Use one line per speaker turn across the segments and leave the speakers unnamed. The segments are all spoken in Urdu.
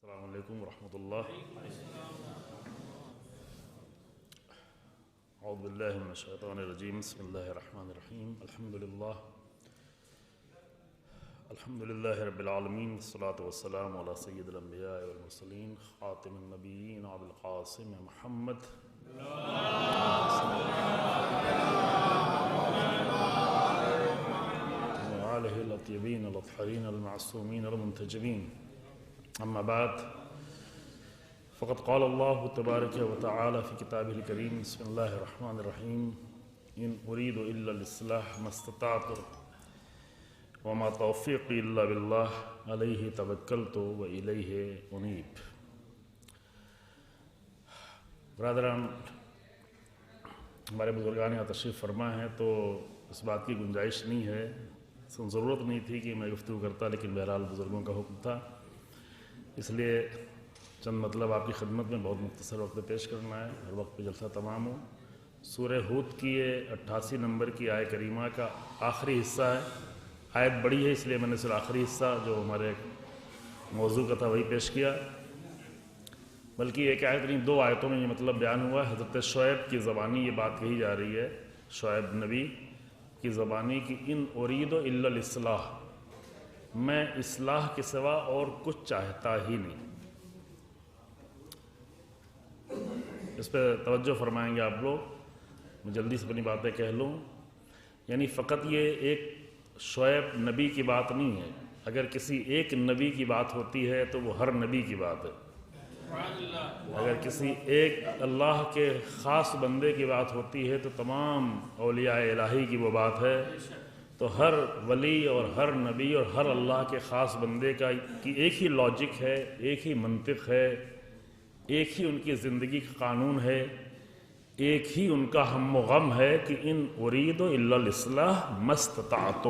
السلام علیکم ورحمۃ اللہ۔ اعوذ باللہ من الشیطان الرجیم، بسم اللہ الرحمن الرحیم۔ الحمد للہ رب العالمین، والصلاة والسلام علی سید الانبیاء والمرسلین، خاتم النبیین ابو القاسم محمد وآلہ الاطیبین الاطہرین المعصومین المنتجبین، اما بعد فقد قال اللہ تبارک و تعالی فی کتابہ الکریم، بسم اللہ الرحمن الرحیم، ان ارید الا الاصلاح ما استطعت وما توفیقی الا باللہ علیہ توکلت والیہ انیب۔ برادران، ہمارے بزرگان یہاں تشریف فرما ہیں تو اس بات کی گنجائش نہیں ہے، ضرورت نہیں تھی کہ میں گفتگو کرتا، لیکن بہرحال بزرگوں کا حکم تھا، اس لیے چند مطلب آپ کی خدمت میں بہت مختصر وقت پیش کرنا ہے، ہر وقت پہ جلسہ تمام ہو۔ سورہ ہود کی یہ 88 نمبر کی آیہ کریمہ کا آخری حصہ ہے۔ آیت بڑی ہے، اس لیے میں نے صرف آخری حصہ جو ہمارے موضوع کا تھا وہی پیش کیا، بلکہ ایک آیت نہیں، دو آیتوں میں یہ مطلب بیان ہوا ہے۔ حضرت شعیب کی زبانی یہ بات کہی جا رہی ہے، شعیب نبی کی زبانی کی ان ارید الا الاصلاح، میں اصلاح کے سوا اور کچھ چاہتا ہی نہیں۔ اس پہ توجہ فرمائیں گے آپ لوگ، میں جلدی سے اپنی باتیں کہہ لوں۔ یعنی فقط یہ ایک شعیب نبی کی بات نہیں ہے، اگر کسی ایک نبی کی بات ہوتی ہے تو وہ ہر نبی کی بات ہے۔ اگر کسی ایک اللہ کے خاص بندے کی بات ہوتی ہے تو تمام اولیاء الہی کی وہ بات ہے۔ تو ہر ولی اور ہر نبی اور ہر اللہ کے خاص بندے کا کی ایک ہی لاجک ہے، ایک ہی منطق ہے، ایک ہی ان کی زندگی کا قانون ہے، ایک ہی ان کا ہم و غم ہے کہ ان ارید الا الاصلاح ما استطعت،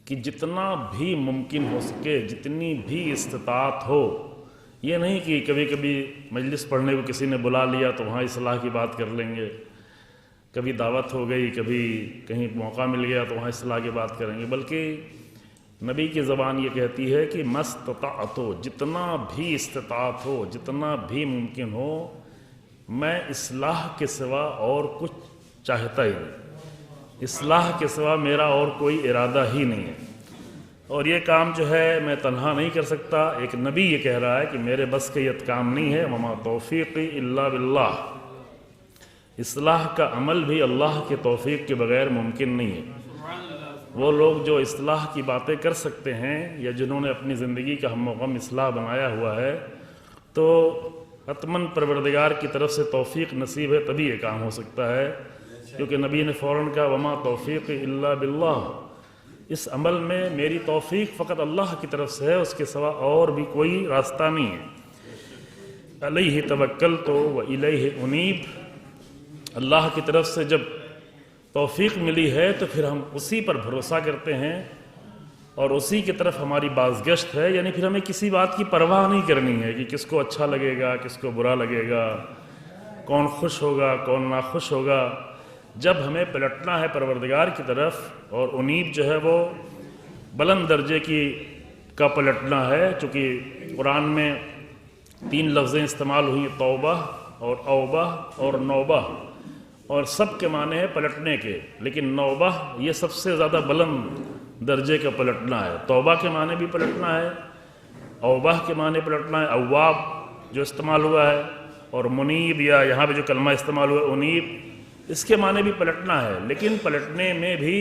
کہ جتنا بھی ممکن ہو سکے، جتنی بھی استطاعت ہو۔ یہ نہیں کہ کبھی کبھی مجلس پڑھنے کو کسی نے بلا لیا تو وہاں اصلاح کی بات کر لیں گے، کبھی دعوت ہو گئی، کبھی کہیں موقع مل گیا تو وہاں اصلاح کی بات کریں گے، بلکہ نبی کی زبان یہ کہتی ہے کہ ما استطعت، جتنا بھی استطاعت ہو، جتنا بھی ممکن ہو، میں اصلاح کے سوا اور کچھ چاہتا ہی نہیں، اصلاح کے سوا میرا اور کوئی ارادہ ہی نہیں ہے۔ اور یہ کام جو ہے میں تنہا نہیں کر سکتا، ایک نبی یہ کہہ رہا ہے کہ میرے بس کا یہ کام نہیں ہے، وما توفیقی الا باللہ، اصلاح کا عمل بھی اللہ کے توفیق کے بغیر ممکن نہیں ہے۔ وہ لوگ جو اصلاح کی باتیں کر سکتے ہیں یا جنہوں نے اپنی زندگی کا ہم و غم اصلاح بنایا ہوا ہے، تو حتماً پروردگار کی طرف سے توفیق نصیب ہے، تبھی یہ کام ہو سکتا ہے، کیونکہ نبی نے فوراً کہا وما توفیق الا باللہ، اس عمل میں میری توفیق فقط اللہ کی طرف سے ہے، اس کے سوا اور بھی کوئی راستہ نہیں ہے۔ علیہ توکلت والیہ انیب، اللہ کی طرف سے جب توفیق ملی ہے تو پھر ہم اسی پر بھروسہ کرتے ہیں اور اسی کی طرف ہماری بازگشت ہے، یعنی پھر ہمیں کسی بات کی پرواہ نہیں کرنی ہے کہ کس کو اچھا لگے گا، کس کو برا لگے گا، کون خوش ہوگا، کون ناخوش ہوگا۔ جب ہمیں پلٹنا ہے پروردگار کی طرف، اور انیب جو ہے وہ بلند درجے کا پلٹنا ہے، چونکہ قرآن میں 3 لفظیں استعمال ہوئی، توبہ اور اوبہ اور نوبہ، اور سب کے معنی ہے پلٹنے کے، لیکن نوبہ یہ سب سے زیادہ بلند درجے کا پلٹنا ہے۔ توبہ کے معنی بھی پلٹنا ہے، اوبہ کے معنی پلٹنا ہے، اواب جو استعمال ہوا ہے، اور منیب یا یہاں پہ جو کلمہ استعمال ہوا ہے انیب، اس کے معنی بھی پلٹنا ہے، لیکن پلٹنے میں بھی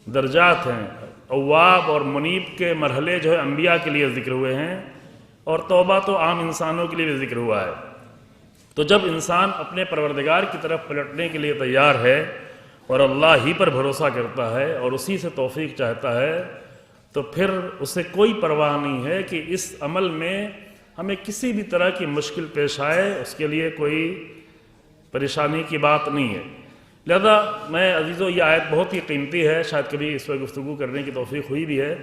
درجات ہیں۔ اواب اور منیب کے مرحلے جو ہے انبیاء کے لیے ذکر ہوئے ہیں، اور توبہ تو عام انسانوں کے لیے بھی ذکر ہوا ہے۔ تو جب انسان اپنے پروردگار کی طرف پلٹنے کے لیے تیار ہے اور اللہ ہی پر بھروسہ کرتا ہے اور اسی سے توفیق چاہتا ہے، تو پھر اسے کوئی پرواہ نہیں ہے کہ اس عمل میں ہمیں کسی بھی طرح کی مشکل پیش آئے، اس کے لیے کوئی پریشانی کی بات نہیں ہے۔ لہذا میں عزیزو، یہ آیت بہت ہی قیمتی ہے، شاید کبھی اس پر گفتگو کرنے کی توفیق ہوئی بھی ہے،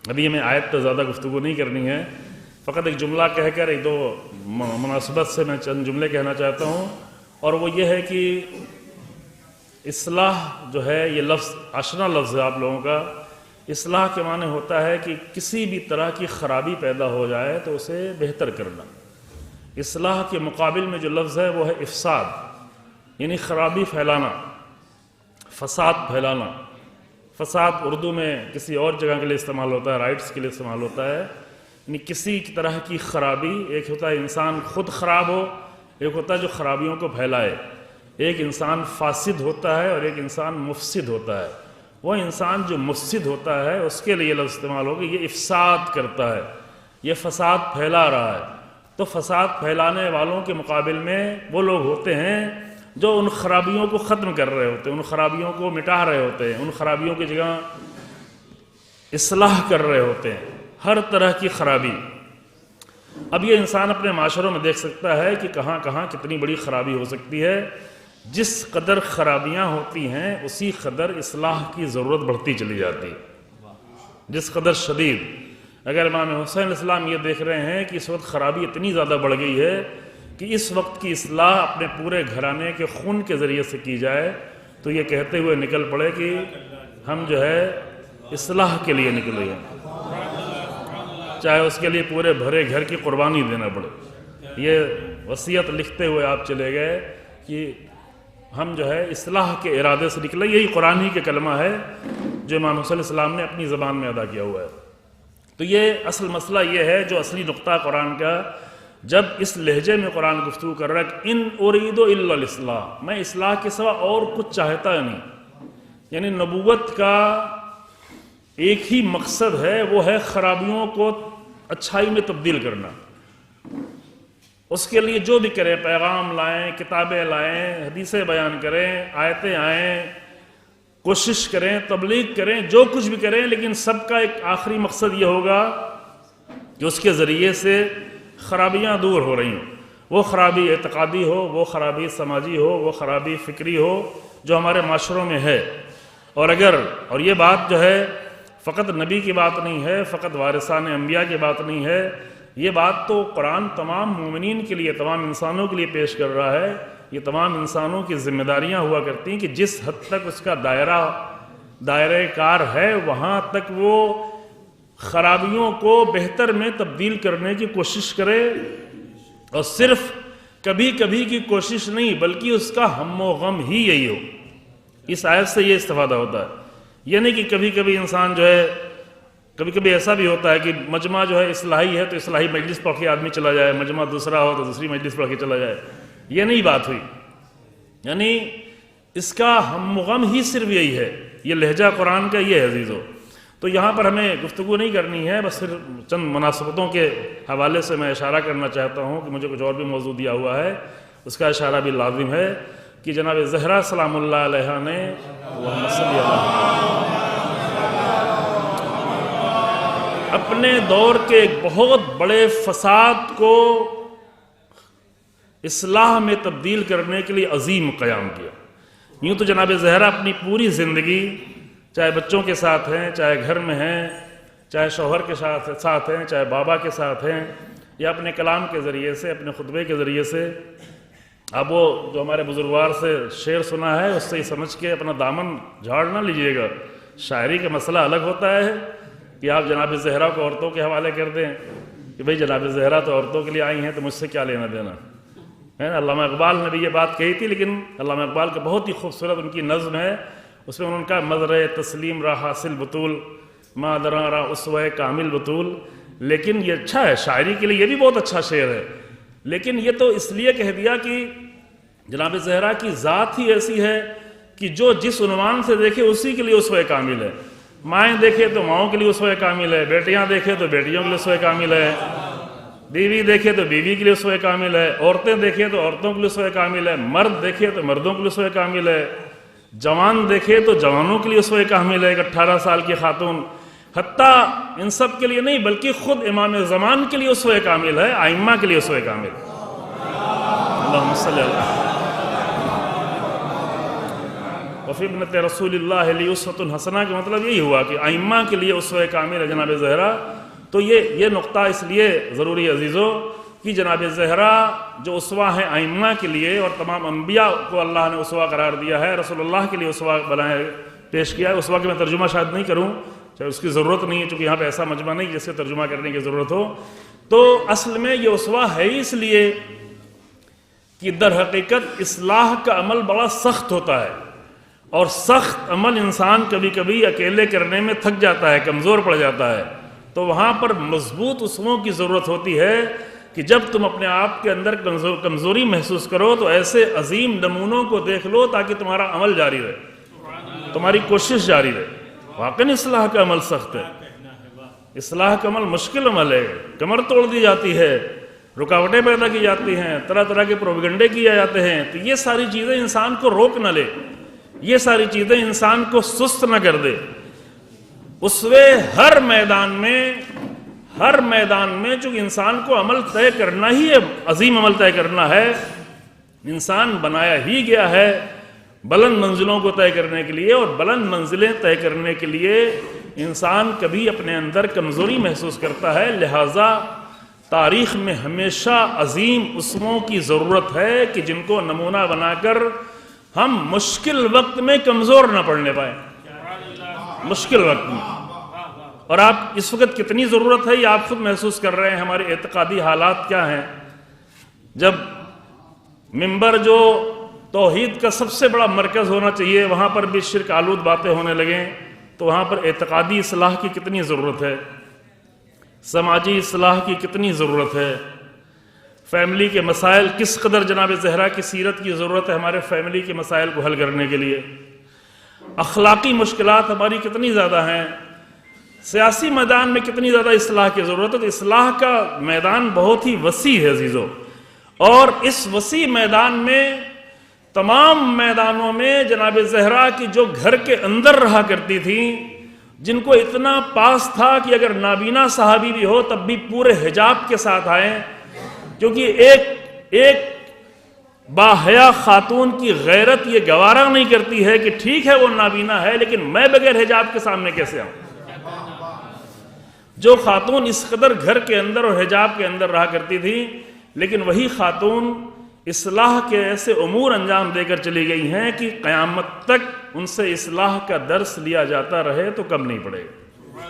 ابھی ہمیں آیت پر زیادہ گفتگو نہیں کرنی ہے، فقط ایک جملہ کہہ کر ایک دو مناسبت سے میں چند جملے کہنا چاہتا ہوں، اور وہ یہ ہے کہ اصلاح جو ہے یہ لفظ آشنا لفظ ہے آپ لوگوں کا، اصلاح کے معنی ہوتا ہے کہ کسی بھی طرح کی خرابی پیدا ہو جائے تو اسے بہتر کرنا۔ اصلاح کے مقابل میں جو لفظ ہے وہ ہے افساد، یعنی خرابی پھیلانا، فساد پھیلانا۔ فساد اردو میں کسی اور جگہ کے لیے استعمال ہوتا ہے، رائٹس کے لیے استعمال ہوتا ہے، یعنی کسی طرح کی خرابی۔ ایک ہوتا ہے انسان خود خراب ہو، ایک ہوتا ہے جو خرابیوں کو پھیلائے۔ ایک انسان فاسد ہوتا ہے اور ایک انسان مفسد ہوتا ہے۔ وہ انسان جو مفسد ہوتا ہے اس کے لیے لفظ استعمال ہوگا، یہ افساد کرتا ہے، یہ فساد پھیلا رہا ہے۔ تو فساد پھیلانے والوں کے مقابل میں وہ لوگ ہوتے ہیں جو ان خرابیوں کو ختم کر رہے ہوتے ہیں، ان خرابیوں کو مٹا رہے ہوتے ہیں، ان خرابیوں کی جگہ اصلاح کر رہے ہوتے ہیں، ہر طرح کی خرابی۔ اب یہ انسان اپنے معاشروں میں دیکھ سکتا ہے کہ کہاں کہاں کتنی بڑی خرابی ہو سکتی ہے۔ جس قدر خرابیاں ہوتی ہیں اسی قدر اصلاح کی ضرورت بڑھتی چلی جاتی ہے، جس قدر شدید۔ اگر امام حسین علیہ السلام یہ دیکھ رہے ہیں کہ اس وقت خرابی اتنی زیادہ بڑھ گئی ہے کہ اس وقت کی اصلاح اپنے پورے گھرانے کے خون کے ذریعے سے کی جائے، تو یہ کہتے ہوئے نکل پڑے کہ ہم جو ہے اصلاح کے لیے نکلے ہیں، چاہے اس کے لیے پورے بھرے گھر کی قربانی دینا پڑے۔ یہ وصیت لکھتے ہوئے آپ چلے گئے کہ ہم جو ہے اصلاح کے ارادے سے نکلے۔ یہی قرآن ہی کے کلمہ ہے جو امام حسین علیہ السلام نے اپنی زبان میں ادا کیا ہوا ہے۔ تو یہ اصل مسئلہ یہ ہے جو اصلی نقطہ قرآن کا، جب اس لہجے میں قرآن گفتگو کر رہا ہے کہ ان اريد الا الاصلاح، میں اصلاح کے سوا اور کچھ چاہتا نہیں، یعنی نبوت کا ایک ہی مقصد ہے، وہ ہے خرابیوں کو اچھائی میں تبدیل کرنا۔ اس کے لیے جو بھی کریں، پیغام لائیں، کتابیں لائیں، حدیثیں بیان کریں، آیتیں آئیں، کوشش کریں، تبلیغ کریں، جو کچھ بھی کریں، لیکن سب کا ایک آخری مقصد یہ ہوگا کہ اس کے ذریعے سے خرابیاں دور ہو رہی ہوں۔ وہ خرابی اعتقادی ہو، وہ خرابی سماجی ہو، وہ خرابی فکری ہو جو ہمارے معاشروں میں ہے۔ اور یہ بات جو ہے فقط نبی کی بات نہیں ہے، فقط وارثان انبیاء کی بات نہیں ہے، یہ بات تو قرآن تمام مومنین کے لیے، تمام انسانوں کے لیے پیش کر رہا ہے۔ یہ تمام انسانوں کی ذمہ داریاں ہوا کرتی ہیں کہ جس حد تک اس کا دائرہ کار ہے وہاں تک وہ خرابیوں کو بہتر میں تبدیل کرنے کی کوشش کرے، اور صرف کبھی کبھی کی کوشش نہیں بلکہ اس کا ہم و غم ہی یہی ہو۔ اس آیت سے یہ استفادہ ہوتا ہے، یہ نہیں کہ کبھی کبھی انسان جو ہے، کبھی کبھی ایسا بھی ہوتا ہے کہ مجمع جو ہے اصلاحی ہے تو اصلاحی مجلس پڑھ کے آدمی چلا جائے، مجمع دوسرا ہو تو دوسری مجلس پڑھ کے چلا جائے، یہ نہیں بات ہوئی۔ یعنی اس کا ہم غم ہی صرف یہی ہے، یہ لہجہ قرآن کا یہ ہے عزیزو۔ تو یہاں پر ہمیں گفتگو نہیں کرنی ہے، بس صرف چند مناسبتوں کے حوالے سے میں اشارہ کرنا چاہتا ہوں کہ مجھے کچھ اور بھی موضوع دیا ہوا ہے، اس کا اشارہ بھی لازم ہے کہ جناب زہرا سلام اللہ علیہ نے اللہم صلی اپنے دور کے ایک بہت بڑے فساد کو اصلاح میں تبدیل کرنے کے لیے عظیم قیام کیا۔ یوں تو جناب زہرا اپنی پوری زندگی، چاہے بچوں کے ساتھ ہیں، چاہے گھر میں ہیں، چاہے شوہر کے ساتھ ہیں، چاہے بابا کے ساتھ ہیں، یا اپنے کلام کے ذریعے سے، اپنے خطبے کے ذریعے سے، اب وہ جو ہمارے بزرگوار سے شعر سنا ہے اس سے ہی سمجھ کے اپنا دامن جھاڑ نہ لیجئے گا۔ شاعری کا مسئلہ الگ ہوتا ہے کہ آپ جناب زہرا کو عورتوں کے حوالے کر دیں کہ بھئی جناب زہرا تو عورتوں کے لیے آئی ہیں تو مجھ سے کیا لینا دینا ہے۔ علامہ اقبال نے بھی یہ بات کہی تھی، لیکن علامہ اقبال کا بہت ہی خوبصورت ان کی نظم ہے، اس میں انہوں نے کہا مزرِ تسلیم را حاصل بطول ما دراں را اسوہ کامل بطول۔ لیکن یہ اچھا ہے، شاعری کے لیے یہ بھی بہت اچھا شعر ہے، لیکن یہ تو اس لیے کہہ دیا کہ جناب زہرا کی ذات ہی ایسی ہے کہ جو جس عنوان سے دیکھے اسی کے لیے اسوہ کامل ہے۔ مائیں دیکھے تو ماؤں کے لیے اسوہ کامل ہے، بیٹیاں دیکھے تو بیٹیوں کے لیے اسوہ کامل ہے، بیوی دیکھے تو بیوی کے لیے اسوہ کامل ہے، عورتیں دیکھے تو عورتوں کے لیے اسوہ کامل ہے، مرد دیکھے تو مردوں کے لیے اسوہ کامل ہے، جوان دیکھے تو جوانوں کے لیے اسوہ کامل ہے، ایک 18 سال کی خاتون، حتیٰ ان سب کے لیے نہیں بلکہ خود امام زمان کے لیے اسوہ کامل ہے، ائمہ کے لیے اسوہ کامل ہے۔ اللہم صلی اللہ وفی ابنت رسول اللہ لی اسوۃ حسنہ کا مطلب یہی ہوا کہ ائمہ کے لیے اسوہ کامل ہے جناب زہرا۔ تو یہ نقطہ اس لیے ضروری عزیزو کہ جناب زہرا جو اسوہ ہیں ائمہ کے لیے، اور تمام انبیاء کو اللہ نے اسوہ قرار دیا ہے، رسول اللہ کے لیے اسوہ بنائے پیش کیا ہے۔ اسوہ کے میں ترجمہ شاید نہیں کروں، چاہے اس کی ضرورت نہیں ہے، چونکہ یہاں پہ ایسا مجمع نہیں جس سے ترجمہ کرنے کی ضرورت ہو. تو اصل میں یہ اسوہ ہے اس لیے کہ در حقیقت اصلاح کا عمل بڑا سخت ہوتا ہے، اور سخت عمل انسان کبھی کبھی اکیلے کرنے میں تھک جاتا ہے، کمزور پڑ جاتا ہے. تو وہاں پر مضبوط اسووں کی ضرورت ہوتی ہے کہ جب تم اپنے آپ کے اندر کمزوری محسوس کرو تو ایسے عظیم نمونوں کو دیکھ لو تاکہ تمہارا عمل جاری رہے، تمہاری کوشش جاری رہے. واقعی اصلاح کا عمل سخت ہے، اصلاح کا عمل مشکل عمل ہے، کمر توڑ دی جاتی ہے، رکاوٹیں پیدا کی جاتی ہیں، طرح طرح کے پروپیگنڈے کیے جاتے ہیں. تو یہ ساری چیزیں انسان کو روک نہ لے، یہ ساری چیزیں انسان کو سست نہ کر دے. اسوے ہر میدان میں چونکہ انسان کو عمل طے کرنا ہی ہے، عظیم عمل طے کرنا ہے. انسان بنایا ہی گیا ہے بلند منزلوں کو طے کرنے کے لیے، اور بلند منزلیں طے کرنے کے لیے انسان کبھی اپنے اندر کمزوری محسوس کرتا ہے. لہٰذا تاریخ میں ہمیشہ عظیم اسووں کی ضرورت ہے کہ جن کو نمونہ بنا کر ہم مشکل وقت میں کمزور نہ پڑنے پائیں. مشکل وقت میں، اور آپ اس وقت کتنی ضرورت ہے یہ آپ خود محسوس کر رہے ہیں. ہمارے اعتقادی حالات کیا ہیں؟ جب منبر جو توحید کا سب سے بڑا مرکز ہونا چاہیے وہاں پر بھی شرک آلود باتیں ہونے لگیں تو وہاں پر اعتقادی اصلاح کی کتنی ضرورت ہے، سماجی اصلاح کی کتنی ضرورت ہے، فیملی کے مسائل کس قدر جناب زہرا کی سیرت کی ضرورت ہے ہمارے فیملی کے مسائل کو حل کرنے کے لیے، اخلاقی مشکلات ہماری کتنی زیادہ ہیں، سیاسی میدان میں کتنی زیادہ اصلاح کی ضرورت ہے. تو اصلاح کا میدان بہت ہی وسیع ہے عزیزو، اور اس وسیع میدان میں تمام میدانوں میں جناب زہرا کی جو گھر کے اندر رہا کرتی تھی، جن کو اتنا پاس تھا کہ اگر نابینا صحابی بھی ہو تب بھی پورے حجاب کے ساتھ آئیں، کیونکہ ایک باحیا خاتون کی غیرت یہ گوارا نہیں کرتی ہے کہ ٹھیک ہے وہ نابینا ہے لیکن میں بغیر حجاب کے سامنے کیسے آؤں. جو خاتون اس قدر گھر کے اندر اور حجاب کے اندر رہا کرتی تھی، لیکن وہی خاتون اصلاح کے ایسے امور انجام دے کر چلی گئی ہیں کہ قیامت تک ان سے اصلاح کا درس لیا جاتا رہے تو کم نہیں پڑے گا.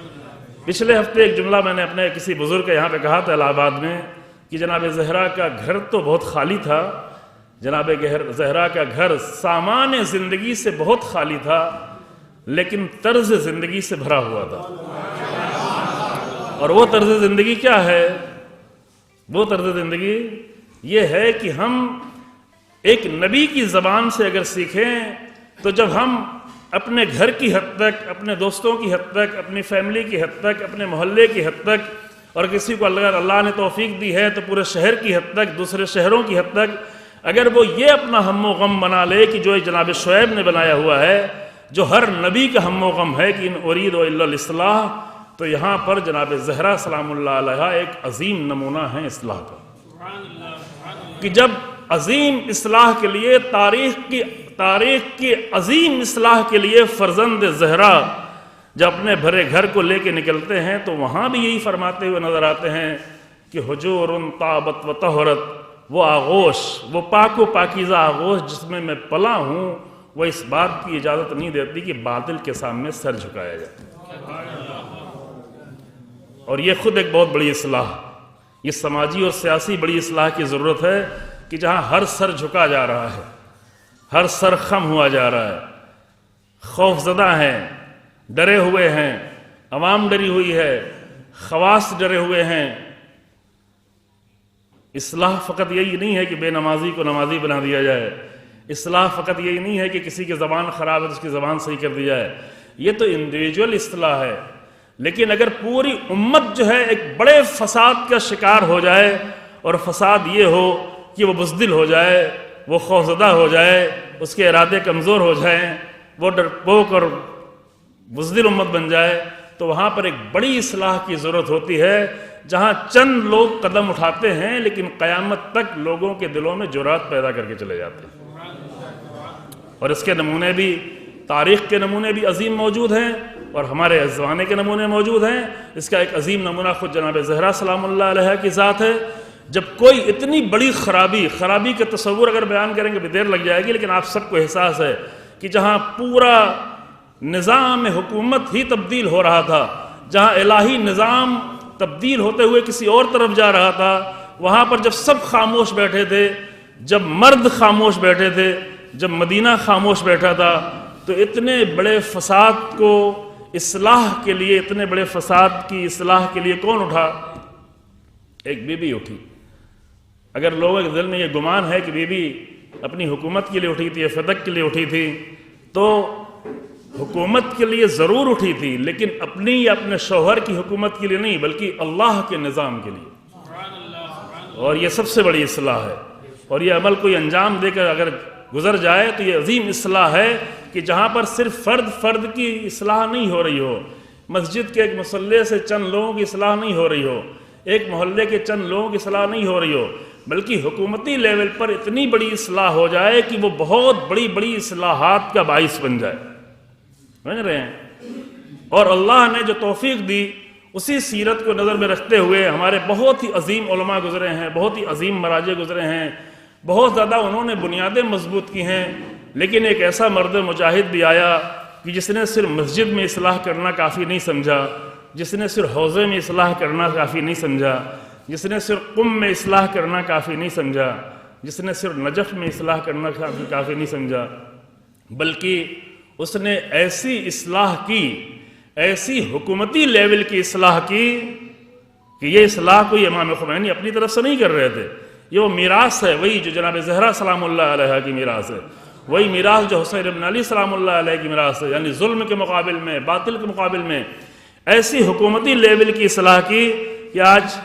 پچھلے ہفتے ایک جملہ میں نے اپنے کسی بزرگ کا یہاں پہ کہا تھا الہ آباد میں کہ جناب زہرا کا گھر تو بہت خالی تھا، جناب زہرا کا گھر سامان زندگی سے بہت خالی تھا لیکن طرز زندگی سے بھرا ہوا تھا. اور وہ طرز زندگی کیا ہے؟ وہ طرز زندگی یہ ہے کہ ہم ایک نبی کی زبان سے اگر سیکھیں تو جب ہم اپنے گھر کی حد تک، اپنے دوستوں کی حد تک، اپنی فیملی کی حد تک، اپنے محلے کی حد تک، اور کسی کو اللہ نے توفیق دی ہے تو پورے شہر کی حد تک، دوسرے شہروں کی حد تک، اگر وہ یہ اپنا ہم و غم بنا لے کہ جو جناب شعیب نے بنایا ہوا ہے، جو ہر نبی کا ہم و غم ہے کہ ان ارید الا الاصلاح، تو یہاں پر جناب زہرا سلام اللہ علیہا ایک عظیم نمونہ ہے اصلاح کا. کہ جب عظیم اصلاح کے لیے تاریخ کی عظیم اصلاح کے لیے فرزند زہرا جب اپنے بھرے گھر کو لے کے نکلتے ہیں تو وہاں بھی یہی فرماتے ہوئے نظر آتے ہیں کہ حجور طابت و طہرت، وہ آغوش، وہ پاک و پاکیزہ آغوش جس میں میں پلا ہوں، وہ اس بات کی اجازت نہیں دیتی کہ باطل کے سامنے سر جھکایا جائے. اور یہ خود ایک بہت بڑی اصلاح، یہ سماجی اور سیاسی بڑی اصلاح کی ضرورت ہے کہ جہاں ہر سر جھکا جا رہا ہے، ہر سر خم ہوا جا رہا ہے، خوف زدہ ہیں، ڈرے ہوئے ہیں، عوام ڈری ہوئی ہے، خواص ڈرے ہوئے ہیں. اصلاح فقط یہی نہیں ہے کہ بے نمازی کو نمازی بنا دیا جائے، اصلاح فقط یہی نہیں ہے کہ کسی کی زبان خراب ہے تو اس کی زبان صحیح کر دی جائے. یہ تو انڈیویجول اصلاح ہے، لیکن اگر پوری امت جو ہے ایک بڑے فساد کا شکار ہو جائے، اور فساد یہ ہو کہ وہ بزدل ہو جائے، وہ خوفزدہ ہو جائے، اس کے ارادے کمزور ہو جائیں، وہ ڈرپوک اور بزدل امت بن جائے، تو وہاں پر ایک بڑی اصلاح کی ضرورت ہوتی ہے جہاں چند لوگ قدم اٹھاتے ہیں لیکن قیامت تک لوگوں کے دلوں میں جرات پیدا کر کے چلے جاتے ہیں. اور اس کے نمونے بھی، تاریخ کے نمونے بھی عظیم موجود ہیں اور ہمارے زمانے کے نمونے موجود ہیں. اس کا ایک عظیم نمونہ خود جناب زہرا سلام اللہ علیہ کی ذات ہے. جب کوئی اتنی بڑی خرابی کا تصور اگر بیان کریں گے بھی دیر لگ جائے گی، لیکن آپ سب کو احساس ہے کہ جہاں پورا نظام حکومت ہی تبدیل ہو رہا تھا، جہاں الہی نظام تبدیل ہوتے ہوئے کسی اور طرف جا رہا تھا، وہاں پر جب سب خاموش بیٹھے تھے، جب مرد خاموش بیٹھے تھے، جب مدینہ خاموش بیٹھا تھا، تو اتنے بڑے فساد کو اصلاح کے لیے، اتنے بڑے فساد کی اصلاح کے لیے کون اٹھا؟ ایک بی بی اٹھی۔ اگر لوگوں کے دل میں یہ گمان ہے کہ بی بی اپنی حکومت کے لیے اٹھی تھی یا فتق کے لیے اٹھی تھی، تو حکومت کے لیے ضرور اٹھی تھی، لیکن اپنی یا اپنے شوہر کی حکومت کے لیے نہیں، بلکہ اللہ کے نظام کے لیے۔ اور یہ سب سے بڑی اصلاح ہے، اور یہ عمل کوئی انجام دے کر اگر گزر جائے تو یہ عظیم اصلاح ہے کہ جہاں پر صرف فرد کی اصلاح نہیں ہو رہی ہو، مسجد کے ایک مصلی سے چند لوگوں کی اصلاح نہیں ہو رہی ہو، ایک محلے کے چند لوگوں کی اصلاح نہیں ہو رہی ہو، بلکہ حکومتی لیول پر اتنی بڑی اصلاح ہو جائے کہ وہ بہت بڑی بڑی اصلاحات کا باعث بن جائے۔ سمجھ رہے ہیں؟ اور اللہ نے جو توفیق دی، اسی سیرت کو نظر میں رکھتے ہوئے ہمارے بہت ہی عظیم علماء گزرے ہیں، بہت ہی عظیم مراجع گزرے ہیں، بہت زیادہ انہوں نے بنیادیں مضبوط کی ہیں، لیکن ایک ایسا مرد مجاہد بھی آیا کہ جس نے صرف مسجد میں اصلاح کرنا کافی نہیں سمجھا، جس نے صرف حوضے میں اصلاح کرنا کافی نہیں سمجھا، جس نے صرف قم میں اصلاح کرنا کافی نہیں سمجھا، جس نے صرف نجف میں اصلاح کرنا کافی نہیں سمجھا، بلکہ اس نے ایسی اصلاح کی، ایسی حکومتی لیول کی اصلاح کی کہ یہ اصلاح کوئی امام خمینی اپنی طرف سے نہیں کر رہے تھے، یہ وہ میراث ہے، وہی جو جناب زہرا سلام اللہ علیہ کی میراث ہے، وہی میراث جو حسین ابن علی سلام اللہ علیہ کی میراث ہے، یعنی ظلم کے مقابل میں، باطل کے مقابل میں ایسی حکومتی لیول کی اصلاح کی کہ آج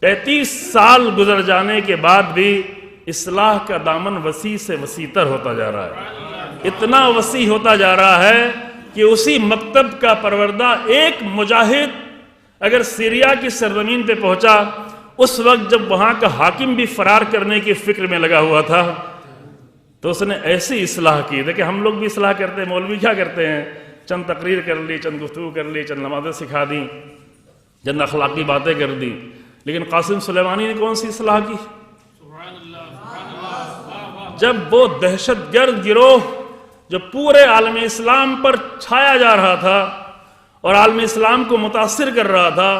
35 سال گزر جانے کے بعد بھی اصلاح کا دامن وسیع سے وسیع تر ہوتا جا رہا ہے، اتنا وسیع ہوتا جا رہا ہے کہ اسی مکتب کا پروردہ ایک مجاہد اگر سیریا کی سرزمین پہ پہنچا، اس وقت جب وہاں کا حاکم بھی فرار کرنے کی فکر میں لگا ہوا تھا، تو اس نے ایسی اصلاح کی۔ دیکھیں ہم لوگ بھی اصلاح کرتے ہیں، مولوی کیا کرتے ہیں؟ چند تقریر کر لی، چند گفتگو کر لی، چند نمازیں سکھا دیں، چند اخلاقی باتیں کر دی، لیکن قاسم سلیمانی نے کون سی اصلاح کی؟ جب وہ دہشت گرد گروہ جو پورے عالم اسلام پر چھایا جا رہا تھا اور عالم اسلام کو متاثر کر رہا تھا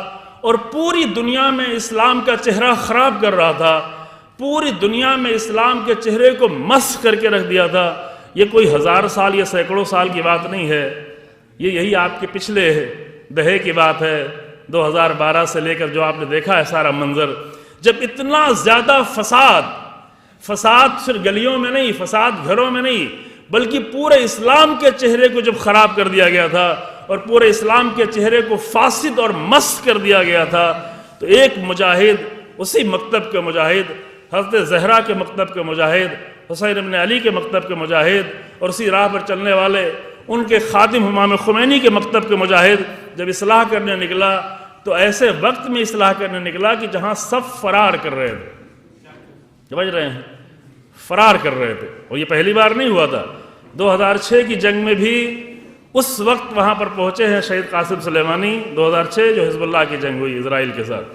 اور پوری دنیا میں اسلام کا چہرہ خراب کر رہا تھا، پوری دنیا میں اسلام کے چہرے کو مسخ کر کے رکھ دیا تھا، یہ کوئی 1000 سال یا سینکڑوں سال کی بات نہیں ہے، یہی آپ کے پچھلے دہے کی بات ہے، 2012 سے لے کر جو آپ نے دیکھا ہے سارا منظر، جب اتنا زیادہ فساد صرف گلیوں میں نہیں، فساد گھروں میں نہیں، بلکہ پورے اسلام کے چہرے کو جب خراب کر دیا گیا تھا اور پورے اسلام کے چہرے کو فاسد اور مسخ کر دیا گیا تھا، تو ایک مجاہد، اسی مکتب کے مجاہد، حضرت زہرا کے مکتب کے مجاہد، حسین ابن علی کے مکتب کے مجاہد، اور اسی راہ پر چلنے والے ان کے خادم امام خمینی کے مکتب کے مجاہد جب اصلاح کرنے نکلا تو ایسے وقت میں اصلاح کرنے نکلا کہ جہاں سب فرار کر رہے تھے، سمجھ رہے ہیں؟ فرار کر رہے تھے، اور یہ پہلی بار نہیں ہوا تھا، 2006 کی جنگ میں بھی اس وقت وہاں پر پہنچے ہیں شہید قاسم سلیمانی، 2006 جو حزب اللہ کی جنگ ہوئی اسرائیل کے ساتھ،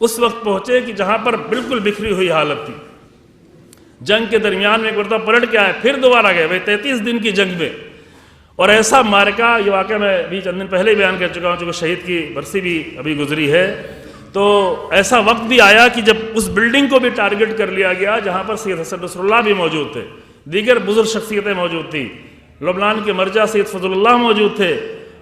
اس وقت پہنچے کہ جہاں پر بالکل بکھری ہوئی حالت تھی، جنگ کے درمیان میں ایک مرتبہ پلٹ کے آئے، پھر دوبارہ گئے، 33 دن کی جنگ میں، اور ایسا مارکہ، یہ واقعہ میں بھی چند دن پہلے بیان کر چکا ہوں، چونکہ شہید کی برسی بھی ابھی گزری ہے، تو ایسا وقت بھی آیا کہ جب اس بلڈنگ کو بھی ٹارگٹ کر لیا گیا جہاں پر سید حسن نصر اللہ بھی موجود تھے، دیگر بزرگ شخصیتیں موجود تھیں، لبنان کے مرجع سید فضل اللہ موجود تھے،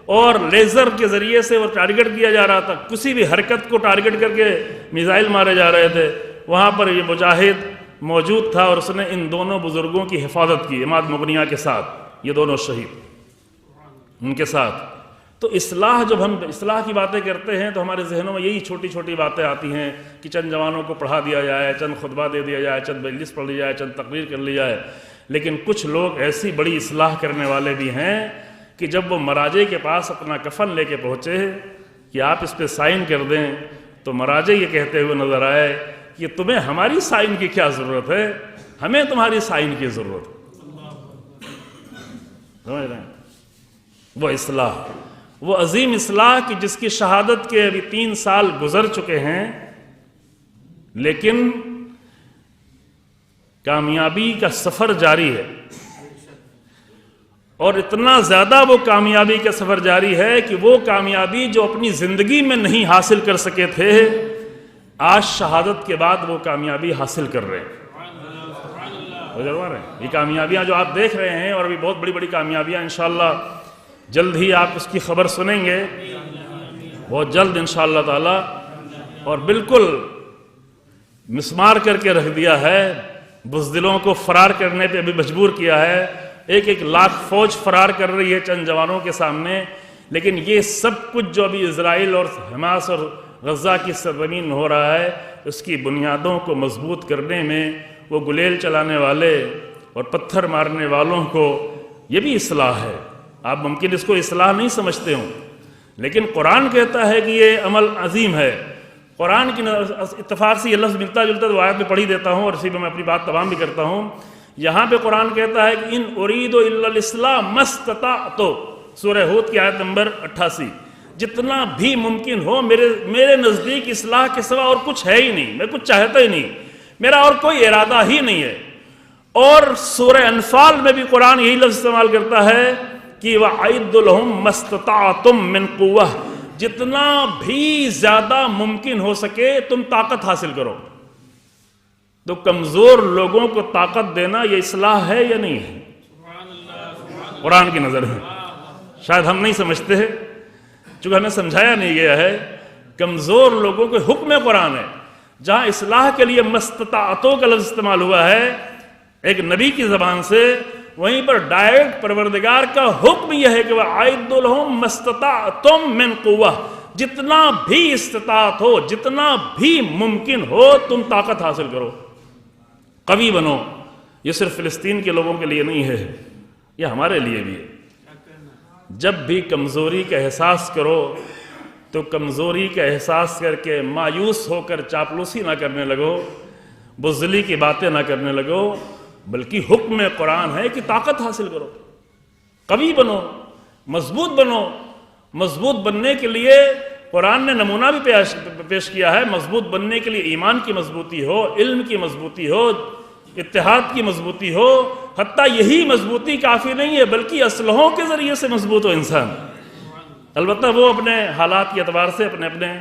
اور لیزر کے ذریعے سے وہ ٹارگٹ کیا جا رہا تھا، کسی بھی حرکت کو ٹارگٹ کر کے میزائل مارے جا رہے تھے، وہاں پر یہ مجاہد موجود تھا اور اس نے ان دونوں بزرگوں کی حفاظت کی، عماد مغنیہ کے ساتھ، یہ دونوں شہید ان کے ساتھ۔ تو اصلاح، جب ہم اصلاح کی باتیں کرتے ہیں تو ہمارے ذہنوں میں یہی چھوٹی چھوٹی باتیں آتی ہیں کہ چند جوانوں کو پڑھا دیا جائے، چند خطبہ دے دیا جائے، چند مجلس پڑھ لی جائے، چند تقریر کر لی جائے، لیکن کچھ لوگ ایسی بڑی اصلاح کرنے والے بھی ہیں کہ جب وہ مراجع کے پاس اپنا کفن لے کے پہنچے کہ آپ اس پہ سائن کر دیں، تو مراجع یہ کہتے ہوئے نظر آئے کہ تمہیں ہماری سائن کی کیا ضرورت ہے، ہمیں تمہاری سائن کی ضرورت ہے۔ سمجھ رہے ہیں؟ وہ اصلاح، وہ عظیم اصلاح کہ جس کی شہادت کے ابھی 3 سال گزر چکے ہیں، لیکن کامیابی کا سفر جاری ہے، اور اتنا زیادہ وہ کامیابی کا سفر جاری ہے کہ وہ کامیابی جو اپنی زندگی میں نہیں حاصل کر سکے تھے، آج شہادت کے بعد وہ کامیابی حاصل کر رہے ہیں۔ یہ کامیابیاں جو آپ دیکھ رہے ہیں، اور ابھی بہت بڑی بڑی کامیابیاں انشاءاللہ جلد ہی آپ اس کی خبر سنیں گے، بہت جلد انشاءاللہ تعالی، اور بالکل مسمار کر کے رکھ دیا ہے، بزدلوں کو فرار کرنے پہ ابھی مجبور کیا ہے۔ ایک لاکھ فوج فرار کر رہی ہے چند جوانوں کے سامنے، لیکن یہ سب کچھ جو ابھی اسرائیل اور حماس اور غزہ کی سرزمین ہو رہا ہے، اس کی بنیادوں کو مضبوط کرنے میں وہ گلیل چلانے والے اور پتھر مارنے والوں کو یہ بھی اصلاح ہے۔ آپ ممکن اس کو اصلاح نہیں سمجھتے ہوں، لیکن قرآن کہتا ہے کہ یہ عمل عظیم ہے۔ قرآن کی اتفاق سے یہ لفظ ملتا جلتا تو آیت میں پڑھی دیتا ہوں، اور اسی میں اپنی بات تمام بھی کرتا ہوں۔ یہاں پہ قرآن کہتا ہے کہ ان ارید الا الاصلاح ما استطعت، سورہ ہود کی آیت نمبر 88، جتنا بھی ممکن ہو میرے نزدیک اصلاح کے سوا اور کچھ ہے ہی نہیں، میں کچھ چاہتا ہی نہیں، میرا اور کوئی ارادہ ہی نہیں ہے۔ اور سورہ انفال میں بھی قرآن یہی لفظ استعمال کرتا ہے کہ وَأَعِدُّ لَهُم مَّا اسْتَطَعْتُم مِّن قُوَّةٍ، جتنا بھی زیادہ ممکن ہو سکے تم طاقت حاصل کرو۔ تو کمزور لوگوں کو طاقت دینا یہ اصلاح ہے یا نہیں ہے؟ قرآن کی نظر میں شاید ہم نہیں سمجھتے ہیں، چونکہ ہمیں سمجھایا نہیں گیا ہے۔ کمزور لوگوں کو حکم قرآن ہے، جہاں اصلاح کے لیے مستطاعتوں کا لفظ استعمال ہوا ہے ایک نبی کی زبان سے، وہیں پر ڈائریکٹ پروردگار کا حکم یہ ہے کہ وَأَعِدُّ لَهُم مَّا اسْتَطَعْتُم مِّن قُوَّةٍ، جتنا بھی استطاعت ہو، جتنا بھی ممکن ہو تم طاقت حاصل کرو، قوی بنو۔ یہ صرف فلسطین کے لوگوں کے لیے نہیں ہے، یہ ہمارے لیے بھی ہے۔ جب بھی کمزوری کا احساس کرو تو کمزوری کا احساس کر کے مایوس ہو کر چاپلوسی نہ کرنے لگو، بزدلی کی باتیں نہ کرنے لگو، بلکہ حکم قرآن ہے کہ طاقت حاصل کرو، قوی بنو، مضبوط بنو۔ مضبوط بننے کے لیے قرآن نے نمونہ بھی پیش کیا ہے۔ مضبوط بننے کے لیے ایمان کی مضبوطی ہو، علم کی مضبوطی ہو، اتحاد کی مضبوطی ہو، حتیٰ یہی مضبوطی کافی نہیں ہے بلکہ اسلحوں کے ذریعے سے مضبوط ہو انسان۔ البتہ وہ اپنے حالات کے اعتبار سے اپنے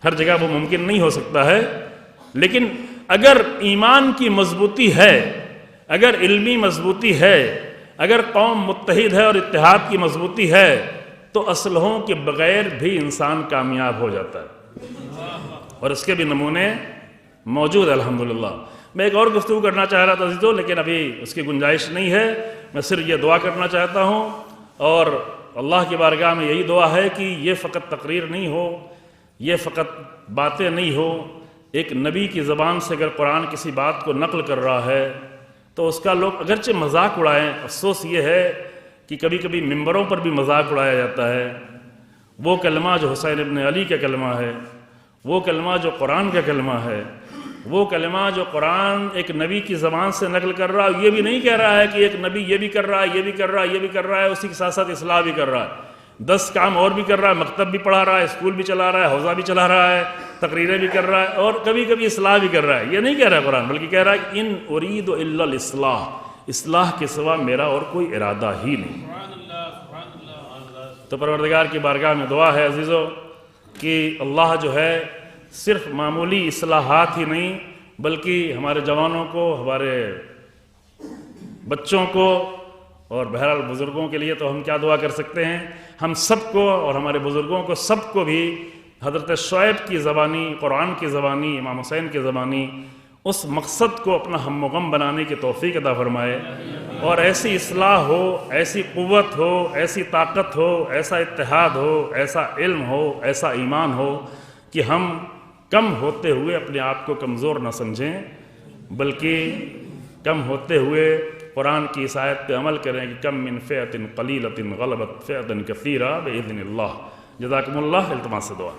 ہر جگہ وہ ممکن نہیں ہو سکتا ہے، لیکن اگر ایمان کی مضبوطی ہے، اگر علمی مضبوطی ہے، اگر قوم متحد ہے اور اتحاد کی مضبوطی ہے، تو اسلحوں کے بغیر بھی انسان کامیاب ہو جاتا ہے، اور اس کے بھی نمونے موجود ہے الحمدللہ۔ میں ایک اور گفتگو کرنا چاہ رہا تھا عزیزو، لیکن ابھی اس کی گنجائش نہیں ہے۔ میں صرف یہ دعا کرنا چاہتا ہوں، اور اللہ کی بارگاہ میں یہی دعا ہے کہ یہ فقط تقریر نہیں ہو، یہ فقط باتیں نہیں ہو۔ ایک نبی کی زبان سے اگر قرآن کسی بات کو نقل کر رہا ہے تو اس کا لوگ اگرچہ مذاق اڑائیں، افسوس یہ ہے کہ کبھی کبھی ممبروں پر بھی مذاق اڑایا جاتا ہے۔ وہ کلمہ جو حسین ابن علی کا کلمہ ہے، وہ کلمہ جو قرآن کا کلمہ ہے، وہ کلمہ جو قرآن ایک نبی کی زبان سے نقل کر رہا ہے، یہ بھی نہیں کہہ رہا ہے کہ ایک نبی یہ بھی کر رہا ہے، یہ بھی کر رہا ہے، یہ بھی کر رہا ہے، اسی کے ساتھ ساتھ اصلاح بھی کر رہا ہے، 10 کام اور بھی کر رہا ہے، مکتب بھی پڑھا رہا ہے، اسکول بھی چلا رہا ہے، حوزہ بھی چلا رہا ہے، تقریریں بھی کر رہا ہے، اور کبھی کبھی اصلاح بھی کر رہا ہے۔ یہ نہیں کہہ رہا ہے قرآن، بلکہ کہہ رہا ہے کہ ان ارید الا الاصلاح، اصلاح کے سوا میرا اور کوئی ارادہ ہی نہیں۔ تو پروردگار کی بارگاہ میں دعا ہے عزیزو کہ اللہ جو ہے صرف معمولی اصلاحات ہی نہیں، بلکہ ہمارے جوانوں کو، ہمارے بچوں کو، اور بہرحال بزرگوں کے لیے تو ہم کیا دعا کر سکتے ہیں، ہم سب کو اور ہمارے بزرگوں کو سب کو بھی حضرت شعیب کی زبانی، قرآن کی زبانی، امام حسین کی زبانی اس مقصد کو اپنا ہم و غم بنانے کی توفیق عطا فرمائے، اور ایسی اصلاح ہو، ایسی قوت ہو، ایسی طاقت ہو، ایسا اتحاد ہو، ایسا علم ہو، ایسا ایمان ہو کہ ہم کم ہوتے ہوئے اپنے آپ کو کمزور نہ سمجھیں، بلکہ کم ہوتے ہوئے قرآن کی اس آیت پہ عمل کریں کہ کم من فئۃ قلیلۃ غلبت فئۃ کثیرہ بإذن اللہ۔ جزاکم اللہ، التماس سے دعا۔